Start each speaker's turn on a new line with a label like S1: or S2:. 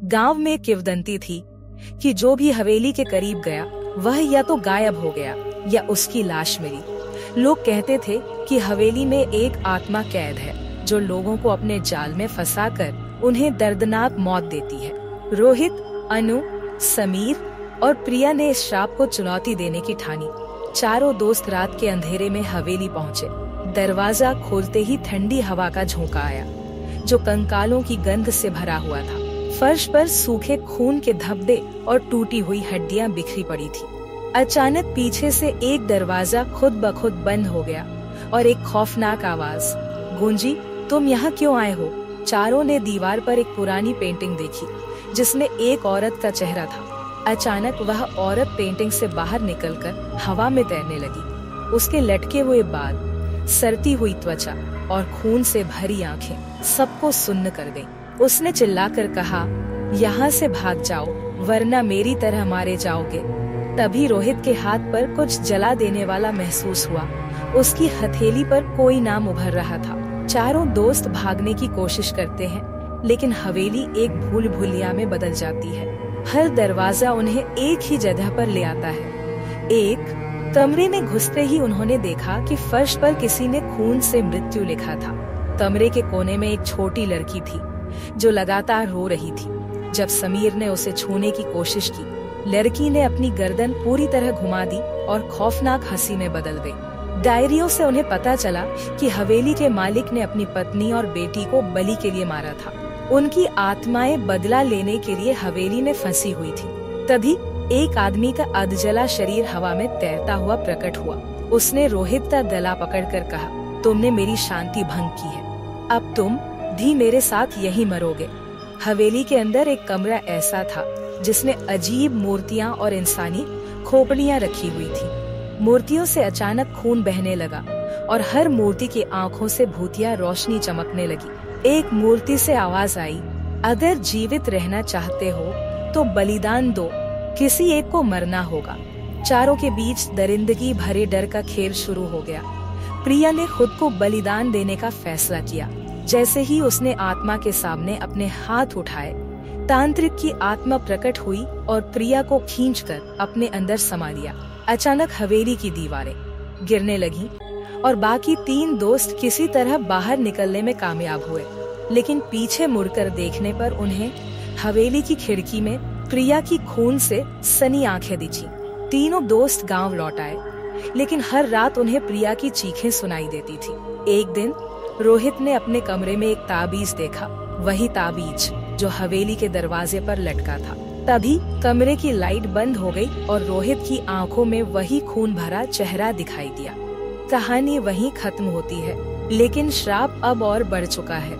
S1: गांव में किंवदंती थी कि जो भी हवेली के करीब गया वह या तो गायब हो गया या उसकी लाश मिली। लोग कहते थे कि हवेली में एक आत्मा कैद है जो लोगों को अपने जाल में फंसाकर उन्हें दर्दनाक मौत देती है। रोहित, अनु, समीर और प्रिया ने इस श्राप को चुनौती देने की ठानी। चारों दोस्त रात के अंधेरे में हवेली पहुँचे। दरवाजा खोलते ही ठंडी हवा का झोंका आया जो कंकालों की गंध से भरा हुआ था। फर्श पर सूखे खून के धब्बे और टूटी हुई हड्डियां बिखरी पड़ी थी। अचानक पीछे से एक दरवाजा खुद ब खुद बंद हो गया और एक खौफनाक आवाज गूंजी, तुम यहाँ क्यों आए हो? चारों ने दीवार पर एक पुरानी पेंटिंग देखी जिसमें एक औरत का चेहरा था। अचानक वह औरत पेंटिंग से बाहर निकलकर हवा में तैरने लगी। उसके लटके हुए बाल, सरती हुई त्वचा और खून से भरी आंखें सबको सुन्न कर गईं। उसने चिल्लाकर कहा, यहाँ से भाग जाओ वरना मेरी तरह मारे जाओगे। तभी रोहित के हाथ पर कुछ जला देने वाला महसूस हुआ। उसकी हथेली पर कोई नाम उभर रहा था। चारों दोस्त भागने की कोशिश करते हैं लेकिन हवेली एक भूल भुलैया में बदल जाती है। हर दरवाजा उन्हें एक ही जगह पर ले आता है। एक कमरे में घुसते ही उन्होंने देखा कि फर्श पर किसी ने खून से मृत्यु लिखा था। कमरे के कोने में एक छोटी लड़की थी जो लगातार रो रही थी। जब समीर ने उसे छूने की कोशिश की, लड़की ने अपनी गर्दन पूरी तरह घुमा दी और खौफनाक हंसी में बदल गई। डायरियों से उन्हें पता चला कि हवेली के मालिक ने अपनी पत्नी और बेटी को बलि के लिए मारा था। उनकी आत्माएं बदला लेने के लिए हवेली में फंसी हुई थी। तभी एक आदमी का अधजला शरीर हवा में तैरता हुआ प्रकट हुआ। उसने रोहित का गला पकड़कर कहा, तुमने मेरी शांति भंग की है, अब तुम भी मेरे साथ यहीं मरोगे। हवेली के अंदर एक कमरा ऐसा था जिसमें अजीब मूर्तियां और इंसानी खोपड़ियां रखी हुई थी। मूर्तियों से अचानक खून बहने लगा और हर मूर्ति की आंखों से भूतिया रोशनी चमकने लगी। एक मूर्ति से आवाज आई, अगर जीवित रहना चाहते हो तो बलिदान दो, किसी एक को मरना होगा। चारों के बीच दरिंदगी भरे डर का खेल शुरू हो गया। प्रिया ने खुद को बलिदान देने का फैसला किया। जैसे ही उसने आत्मा के सामने अपने हाथ उठाए, तांत्रिक की आत्मा प्रकट हुई और प्रिया को खींचकर अपने अंदर समा लिया। अचानक हवेली की दीवारें गिरने लगीं और बाकी तीन दोस्त किसी तरह बाहर निकलने में कामयाब हुए। लेकिन पीछे मुड़कर देखने पर उन्हें हवेली की खिड़की में प्रिया की खून से सनी आंखें दिखी। तीनों दोस्त गांव लौट आए, लेकिन हर रात उन्हें प्रिया की चीखें सुनाई देती थी। एक दिन रोहित ने अपने कमरे में एक ताबीज देखा, वही ताबीज जो हवेली के दरवाजे पर लटका था। तभी कमरे की लाइट बंद हो गई और रोहित की आंखों में वही खून भरा चेहरा दिखाई दिया। कहानी वहीं खत्म होती है, लेकिन श्राप अब और बढ़ चुका है।